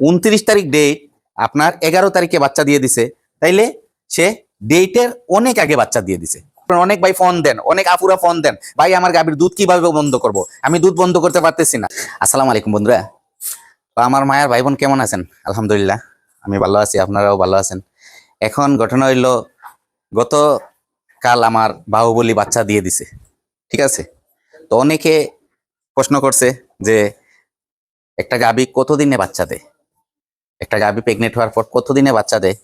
29 তারিখ ডেট, আপনার 11 তারিখে বাচ্চা দিয়ে দিছে, তাইলে সে ডেটের অনেক আগে বাচ্চা দিয়ে দিছে। অনেক ভাই ফোন দেন, অনেক আপুরা ফোন দেন, ভাই আমার গাভীর দুধ কিভাবে বন্ধ করব, আমি দুধ বন্ধ করতে পারতেছি না। আসসালামু আলাইকুম বন্ধুরা, তো আমার মায়ের ভাই বোন কেমন আছেন? আলহামদুলিল্লাহ আমি ভালো আছি, আপনারাও ভালো আছেন। এখন ঘটনা হইল, গত কাল আমার বাহুবলী বাচ্চা দিয়ে দিছে, ঠিক আছে। তো অনেকে প্রশ্ন করছে যে একটা গাভী কতদিনে বাচ্চা দেয়, একটা গাভী প্রেগনেন্ট হওয়ার পর কতদিনে বাচ্চা দেয়।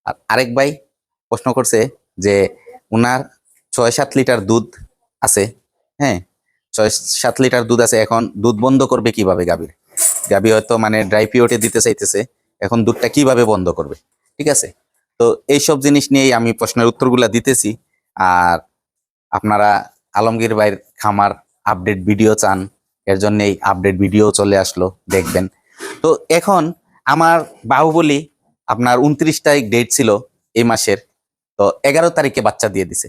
আর আরেক ভাই প্রশ্ন করছে যে উনার 6-7 লিটার দুধ আছে, হ্যাঁ 6-7 লিটার দুধ আছে, এখন দুধ বন্ধ করবে কিভাবে? গাভী হয়তো মানে ড্রাই পিরিয়ডে দিতে চাইতেছে, এখন দুধটা কিভাবে বন্ধ করবে, ঠিক আছে। তো এইসব জিনিস নিয়েই আমি প্রশ্নের উত্তরগুলা দিতেছি। আর আপনারা আলমগীর ভাইয়ের খামার আপডেট ভিডিও চান, এর জন্য এই আপডেট ভিডিও চলে আসলো, দেখবেন। তো এখন আমার বাহুবলী আপনার 29 তারিখ ডেট ছিল এই মাসের, তো 11 তারিখে বাচ্চা দিয়ে দিছে।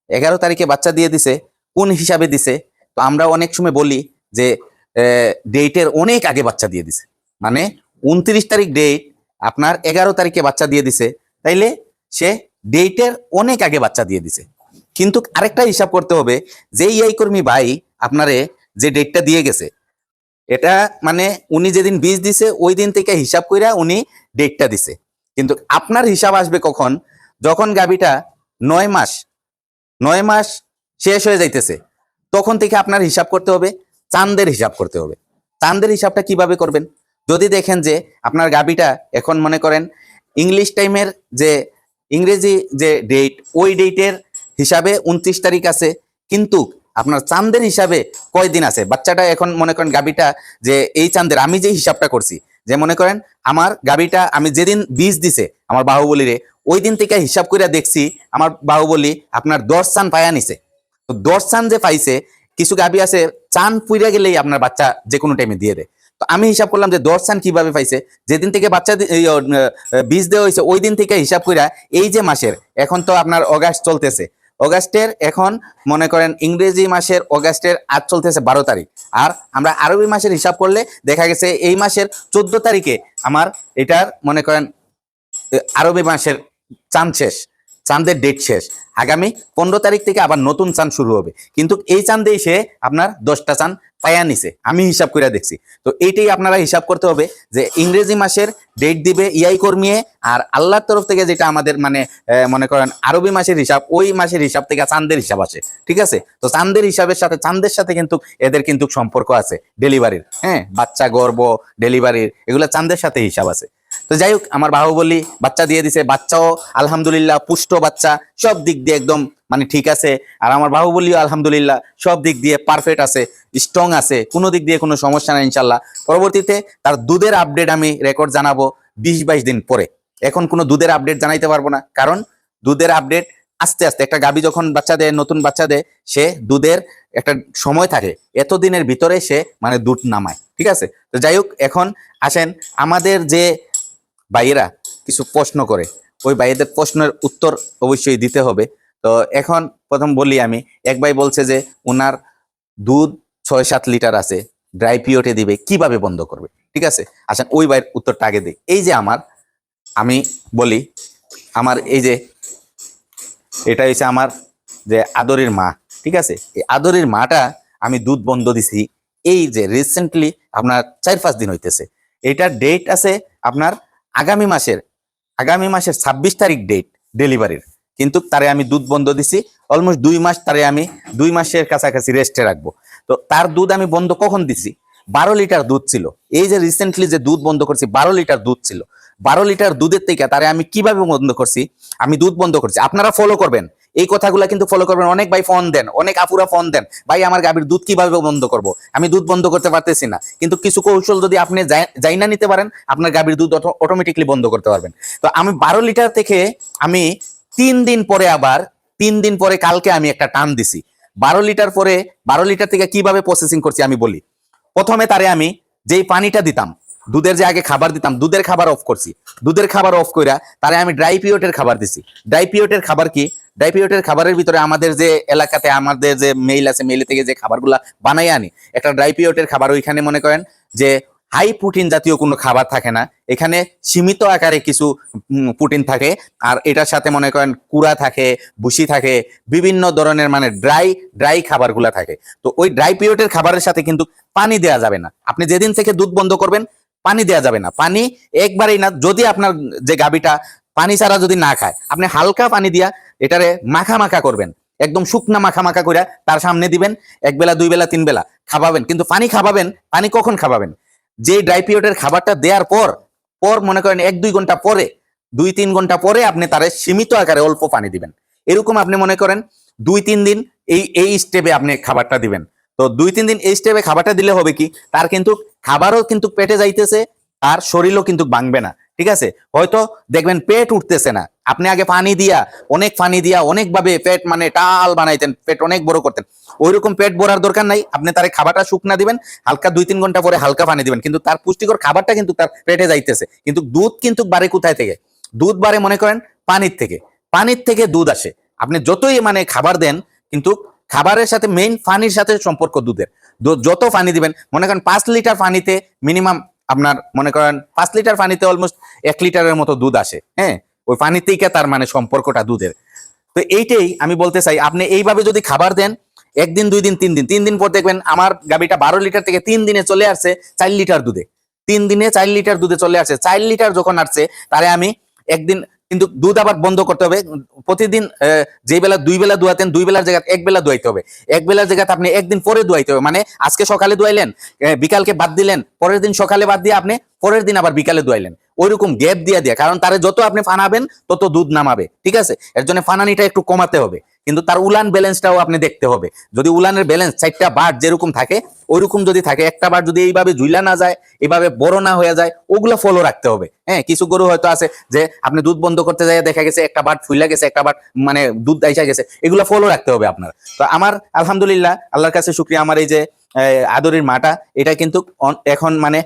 11 তারিখে বাচ্চা দিয়ে দিছে, কোন হিসাবে দিছে? তো আমরা অনেক সময় বলি যে ডেটের অনেক আগে বাচ্চা দিয়ে দিছে, মানে 29 তারিখ ডেট, আপনার 11 তারিখে বাচ্চা দিয়ে দিছে, তাইলে সে ডেটের অনেক আগে বাচ্চা দিয়ে দিছে। কিন্তু আরেকটা হিসাব করতে হবে যে এই কর্মী ভাই আপনারে যে ডেটটা দিয়ে গেছে, এটা মানে উনি যেদিন বীজ দিছে ওই দিন থেকে হিসাব কইরা উনি ডেটটা দিছে। কিন্তু আপনার হিসাব আসবে কখন? যখন গাভীটা 9 মাস 9 মাস শেষ হয়ে যাইতেছে, তখন থেকে আপনার হিসাব করতে হবে, চাঁদের হিসাব করতে হবে। চাঁদের হিসাবটা কিভাবে করবেন? যদি দেখেন যে আপনার গাভীটা এখন মনে করেন ইংলিশ টাইমের যে ইংরেজি যে ডেট, ওই ডেটের হিসাবে 29 তারিখ আছে, কিন্তু আপনার চাঁদের হিসাবে কয়দিন আছে বাচ্চাটা, এখন মনে করেন গাভীটা যে এই চাঁদের আমি যে হিসাবটা করছি, যে মনে করেন আমার গাভীটা আমি যেদিন বীজ দিছে আমার বাহুবলীরে, ওই দিন থেকে হিসাব করে দেখছি আমার বাহুবলী আপনার 10 চান পায়া নিছে। তো 10 চান যে পাইছে, কিছু গাভী আছে চান পুইরা গেলেই আপনার বাচ্চা যে কোনো টাইমে দিয়ে দেয়। তো আমি হিসাব করলাম যে 10 চান কিভাবে পাইছে, যেদিন থেকে বাচ্চা বীজ দেওয়া হয়েছে ওই দিন থেকে হিসাব কইরা এই যে মাসের, এখন তো আপনার অগাস্ট চলতেছে, অগাস্টের এখন মনে করেন ইংরেজি মাসের অগাস্টের আজ চলতেছে 12 তারিখ, আর আমরা আরবি মাসের হিসাব করলে দেখা গেছে এই মাসের 14 তারিখে আমার এটার মনে করেন আরবি মাসের চাঁদ শেষ, চাঁদের ডেট শেষ, আগামী 15 তারিখ থেকে আবার নতুন চাঁদ শুরু হবে। কিন্তু এই চাঁদেই সে আপনার 10টা চাঁদ পায়া নিছে, আমি হিসাব করে দেখছি। তো এইটাই আপনারা হিসাব করতে হবে যে ইংরেজি মাসের ডেট দিবে ইয়াই কর্মিয়ে, আর আল্লাহর তরফ থেকে যেটা আমাদের মানে মনে করেন আরবি মাসের হিসাব, ওই মাসের হিসাব থেকে চাঁদের হিসাব আসে, ঠিক আছে। তো চাঁদের হিসাবের সাথে চাঁদের সাথে কিন্তু এদের কিন্তু সম্পর্ক আছে ডেলিভারির, হ্যাঁ বাচ্চা গর্ভ ডেলিভারির এগুলো চাঁদের সাথে হিসাব আছে। তো যাই হোক, আমার বাহুবলী বাচ্চা দিয়ে দিছে, বাচ্চাও আলহামদুলিল্লাহ পুষ্ট বাচ্চা, সব দিক দিয়ে একদম মানে ঠিক আছে। আর আমার বাহুবলীও আলহামদুলিল্লাহ সব দিক দিয়ে পারফেক্ট আছে, স্ট্রং আছে, কোনো দিক দিয়ে কোনো সমস্যা নাই ইনশাল্লাহ। পরবর্তীতে তার দুধের আপডেট আমি রেকর্ড জানাবো 20-22 দিন পরে। এখন কোনো দুধের আপডেট জানাইতে পারবো না, কারণ দুধের আপডেট আস্তে আস্তে, একটা গাভী যখন বাচ্চা দেয়, নতুন বাচ্চা দেয়, সে দুধের একটা সময় থাকে, এতদিনের ভিতরে সে মানে দুধ নামায়, ঠিক আছে। তো যাই হোক, এখন আসেন আমাদের যে ভাইয়েরা কিছু প্রশ্ন করে, ওই ভাইয়েদের প্রশ্নের উত্তর অবশ্যই দিতে হবে। তো এখন প্রথম বলি আমি, এক ভাই বলছে যে ওনার দুধ 6-7 লিটার আছে, ড্রাই পিরিয়ডে দিবে, কিভাবে বন্ধ করবে, ঠিক আছে। আসেন ওই ভাইয়ের উত্তরটা আগে দিই। এই যে আমি বলি, আমার এই যে এটা হচ্ছে আমার যে আদরের মা, ঠিক আছে। এই আদরের মাটা আমি দুধ বন্ধ দিছি এই যে রিসেন্টলি আপনার 4-5 দিন হইতেছে। এটার ডেট আছে আপনার আগামী মাসের 26 তারিখ ডেট ডেলিভারির, কিন্তু তারে আমি দুধ বন্ধ দিছি অলমোস্ট 2 মাস, তারে আমি 2 মাসের কাছাকাছি রেস্টে রাখবো। তো তার দুধ আমি বন্ধ কখন দিছি? 12 লিটার দুধ ছিল। এই যে রিসেন্টলি যে দুধ বন্ধ করছি 12 লিটার দুধ ছিল, 12 লিটার দুধের থেকে তারে আমি কিভাবে বন্ধ করছি, আমি দুধ বন্ধ করছি। আপনারা ফলো করবেন এই কথাগুলো, কিন্তু ফলো করবেন। অনেক ভাই ফোন দেন, অনেক আপুরা ফোন দেন, ভাই আমার গাভীর দুধ কিভাবে বন্ধ করব, আমি দুধ বন্ধ করতে পারতেছি না। কিন্তু কিছু কৌশল যদি আপনি যাই না নিতে পারেন, আপনার গাভীর দুধ অটোমেটিকলি বন্ধ করতে পারবেন। তো আমি 12 লিটার থেকে আমি 3 দিন পরে আবার 3 দিন পরে কালকে আমি একটা টান দিছি 12 লিটার পরে। 12 লিটার থেকে কিভাবে প্রসেসিং করছি আমি বলি। প্রথমে তারে আমি যেই পানিটা দিতাম, দুধের যে আগে খাবার দিতাম, দুধের খাবার অফ করছি, দুধের খাবার অফ কইরা তারে আমি ড্রাই পিরিয়ডের খাবার দিছি। ড্রাই পিরিয়ডের খাবার কি? ড্রাই পিরিয়ডের খাবারের ভিতরে আমাদের যে এলাকাতে আমাদের যে মেইল আছে, মেইল থেকে যে খাবারগুলা বানাই আনি, একটা ড্রাই পিরিয়ডের খাবার, ওইখানে মনে করেন যে হাই প্রোটিন জাতীয় কোনো খাবার থাকে না, এখানে সীমিত আকারে কিছু প্রোটিন থাকে। আর এটার সাথে মনে করেন কুড়া থাকে, ভুসি থাকে, বিভিন্ন ধরনের মানে ড্রাই খাবারগুলা থাকে। তো ওই ড্রাই পিরিয়ডের খাবারের সাথে কিন্তু পানি দেওয়া যাবে না। আপনি যেদিন থেকে দুধ বন্ধ করবেন পানি দেওয়া যাবে না, পানি একবারেই না। যদি আপনার যে গাভীটা পানি ছাড়া যদি না খায়, আপনি হালকা পানি দিয়া এটারে মাখা মাখা করবেন, একদম শুকনা মাখা মাখা করে তার সামনে দিবেন, এক বেলা, দুই বেলা, তিন বেলা খাওয়াবেন। কিন্তু পানি খাওয়াবেন, পানি কখন খাওয়াবেন? যে ড্রাই পিরিয়ডের খাবারটা দেওয়ার পর পর মনে করেন 1-2 ঘন্টা পরে, 2-3 ঘন্টা পরে আপনি তারে সীমিত আকারে অল্প পানি দিবেন। এরকম আপনি মনে করেন 2-3 দিন এই স্টেপে আপনি খাবারটা দিবেন। তো 2-3 দিন এই স্টেপে খাবারটা দিলে হবে কি, তার কিন্তু খাবারও কিন্তু পেটে যাইতেছে, আর শরীরও কিন্তু ভাঙবে না। ঠিক আছে, হয়তো দেখবেন পেট উঠতেছে না, আপনি আগে পানি দিয়া, অনেক পানি দিয়া অনেকভাবে পেট মানে টাল বানাইতেন, পেট অনেক বড় করতেন। ওইরকম পেট ভরার দরকার নাই, আপনি তার খাবারটা শুকনা দিবেন, হালকা 2-3 ঘন্টা পরে হালকা পানি দিবেন, কিন্তু তার পুষ্টিকর খাবারটা কিন্তু তার পেটে যাইতেছে। কিন্তু দুধ কিন্তু বাড়ে কোথায় থেকে? দুধ বাড়ে মনে করেন পানির থেকে, পানির থেকে দুধ আসে। আপনি যতই মানে খাবার দেন, কিন্তু খাবারের সাথে মেইন পানির সাথে সম্পর্ক দুধের। যত পানি দিবেন, মনে করেন 5 লিটার পানিতে মিনিমাম আপনার মনে করেন 5 লিটার পানিতে অলমোস্ট 1 লিটারের মতো দুধ আসে। হ্যাঁ, ওই পানিতেই তার মানে সম্পর্কটা দুধের। তো এইটাই আমি বলতে চাই, আপনি এইভাবে যদি খাবার দেন 1 দিন, 2 দিন, 3 দিন, 3 দিন পর দেখবেন আমার গাভীটা 12 লিটার থেকে 3 দিনে চলে আসছে 4 লিটার দুধে। 3 দিনে 4 লিটার দুধে চলে আসছে। 4 লিটার যখন আসছে, তারে আমি একদিন কিন্তু দুধ আবার বন্ধ করতে হবে। প্রতিদিন যে বেলা 2 বেলা দুয়াতেন, 2 বেলার জায়গায় 1 বেলা দুয়াইতে হবে। 1 বেলার জায়গায় আপনি একদিন পরে দুয়াইতে হবে। মানে আজকে সকালে দুয়াইলেন, বিকালকে বাদ দিলেন, পরের দিন সকালে বাদ দিয়ে আপনি পরের দিন আবার বিকালে দুয়াইলেন। ওইরকম গ্যাপ দিয়ে দিয়ে, কারণ তারে যত আপনি ফানাবেন তত দুধ নামাবে। ঠিক আছে, এর জন্য ফানানিটা একটু কমাতে হবে, কিন্তু তার উলান ব্যালেন্সটাও আপনি দেখতে হবে। যদি উলানের ব্যালেন্স 4টা বার যেরকম থাকে ওইরকম যদি থাকে, একটা বার যদি এইভাবে ঝুইলা না যায়, এভাবে বড় না হয়ে যায়, ওগুলো ফলো রাখতে হবে। হ্যাঁ, কিছু গরু হয়তো আছে যে আপনি দুধ বন্ধ করতে যাই দেখা গেছে একটা বার ফুইলা গেছে, একটা বার মানে দুধ দাইসা গেছে, এগুলো ফলো রাখতে হবে আপনার। তো আমার আলহামদুলিল্লাহ আল্লাহর কাছে শুকরিয়া, আমার এই যে আদরের মাটা, এটা কিন্তু এখন মানে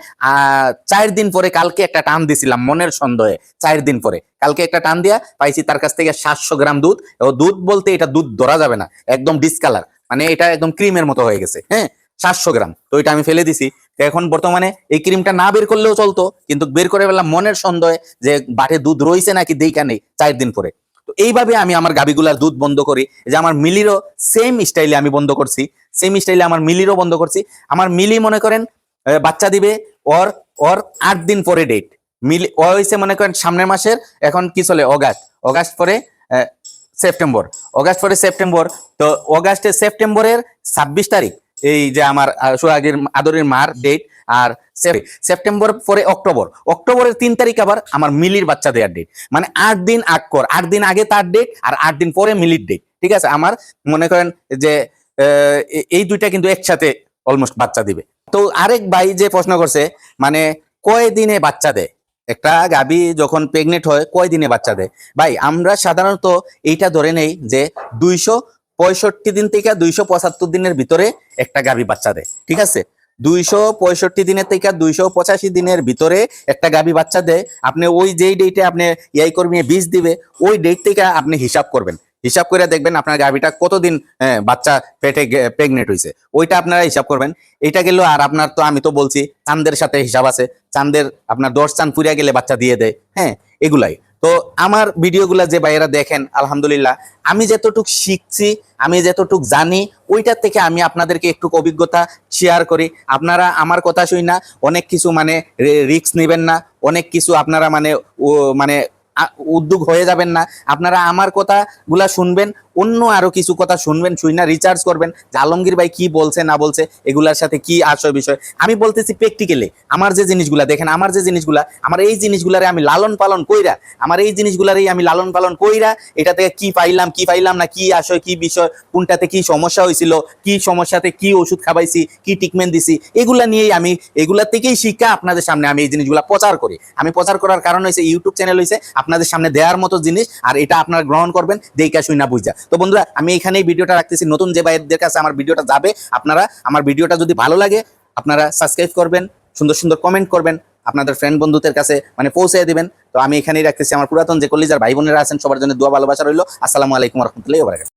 4 দিন পরে, কালকে একটা টান দিছিলাম মনের সন্দেহে, 4 দিন পরে কালকে একটা টান দিয়া পাইছি তার কাছ থেকে 700 গ্রাম দুধ। ও দুধ বলতে এটা দুধ ধরা যাবে না, একদম ডিসকালার, মানে এটা একদম ক্রিমের মতো হয়ে গেছে। হ্যাঁ, 700 গ্রাম। তো এটা আমি ফেলে দিছি। এখন বর্তমানে এই ক্রিমটা না বের করলেও চলতো, কিন্তু বের করে ফেললাম মনের সন্দেহে যে বাটে দুধ রয়েছে নাকি দেখা নেই 4 দিন পরে। তো এইভাবে আমি আমার গাভীগুলার দুধ বন্ধ করি। যে আমার মিলিরও সেম স্টাইলে আমি বন্ধ করছি, সেম স্টাইলে আমার মিলিরও বন্ধ করছি। আমার মিলি মনে করেন বাচ্চা দিবে ওর ওর 8 দিন পরে ডেট। মিলি ও হইছে মনে করেন সামনের মাসের, এখন কি চলে অগাস্ট পরে সেপ্টেম্বর, অগাস্ট পরে সেপ্টেম্বর। তো সেপ্টেম্বরের 26 তারিখ এই যে আমার সোহাগের আদরের মার ডেট। আর সেপ্টেম্বর পরে অক্টোবরের 3 তারিখ আবার আমার মিলির বাচ্চা দেওয়ার ডেট। মানে 8 দিন 8 দিন আগে তার ডেট, আর 8 দিন পরে মিলির ডেট। ঠিক আছে, আমার মনে করেন যে এই দুইটা কিন্তু একসাথে অলমোস্ট বাচ্চা দিবে। তো আরেক ভাই যে প্রশ্ন করছে, মানে কয় দিনে বাচ্চা দেয়, একটা গাভী যখন প্রেগনেন্ট হয় কয় দিনে বাচ্চা দেয়? ভাই আমরা সাধারণত এইটা ধরে নেই যে 265 দিন থেকে 275 দিনের ভিতরে একটা গাভী বাচ্চা দেয়। ঠিক আছে, 265 দিনের থেকে 285 দিনের ভিতরে একটা গাভী বাচ্চা দেয়। আপনি ওই যেই ডেটে আপনি ইয়াই করবেন বীজ দিবে, ওই ডেট থেকে আপনি হিসাব করবেন, হিসাব করে দেখবেন আপনার গাভীটা কতদিন বাচ্চা পেটে প্রেগনেন্ট হয়েছে, ওইটা আপনারা হিসাব করবেন। এটা গেল। আর আপনার তো আমি তো বলছি চাঁদের সাথে হিসাব আছে, চাঁদের আপনার 10 চাঁদ পুরিয়া গেলে বাচ্চা দিয়ে দেয়। হ্যাঁ, এগুলাই। তো আমার ভিডিওগুলা যে ভাইয়েরা দেখেন, আলহামদুলিল্লাহ আমি যতটুক শিখছি, আমি যতটুক জানি, ওইটার থেকে আমি আপনাদেরকে একটু অভিজ্ঞতা শেয়ার করি। আপনারা আমার কথা শুই না অনেক কিছু মানে রিস্ক নেবেন না, অনেক কিছু আপনারা মানে উদ্যোগ হয়ে যাবেন না। আপনারা আমার কথাগুলা শুনবেন, অন্য আরো কিছু কথা শুনবেন, শুই না রিচার্জ করবেন যে আলমগীর ভাই কি বলছে না বলছে, এগুলার সাথে কি আসল বিষয়। আমি বলতেছি প্র্যাকটিক্যালি আমার যে জিনিসগুলা দেখেন, আমার যে জিনিসগুলা, আমার এই জিনিসগুলারে আমি লালন পালন কইরা, আমার এই জিনিসগুলারই আমি লালন পালন কইরা এটা থেকে কি পাইলাম না, কি আসয় কি বিষয়, কোনটাতে কি সমস্যা হয়েছিল, কি সমস্যাতে কি ওষুধ খাবাইছি, কি ট্রিটমেন্ট দিছি, এগুলা নিয়েই আমি এগুলা থেকেই শিক্ষা আপনাদের সামনে আমি এই জিনিসগুলা প্রচার করি। আমি প্রচার করার কারণ হয়েছে ইউটিউব চ্যানেল হয়েছে আপনাদের সামনে দেওয়ার মতো জিনিস, আর এটা আপনারা গ্রহণ করবেন দেইকা শুই না বুঝা। তো বন্ধুরা আমি এখানেই ভিডিওটা রাখতেছি। নতুন যে ভাইদের কাছে আমার ভিডিওটা যাবে, আপনারা আমার ভিডিওটা যদি ভালো লাগে আপনারা সাবস্ক্রাইব করবেন, সুন্দর সুন্দর কমেন্ট করবেন, আপনাদের ফ্রেন্ড বন্ধুদের কাছে মানে পৌঁছে দিবেন। তো আমি এখানেই রাখতেছি। আমার পুরাতন যে কলিজার ভাই বোনেরা আছেন সবার জন্য দোয়া ভালোবাসা রইল। আসসালামু আলাইকুম ওয়া রাহমাতুল্লাহি ওয়া বারাকাতুহু।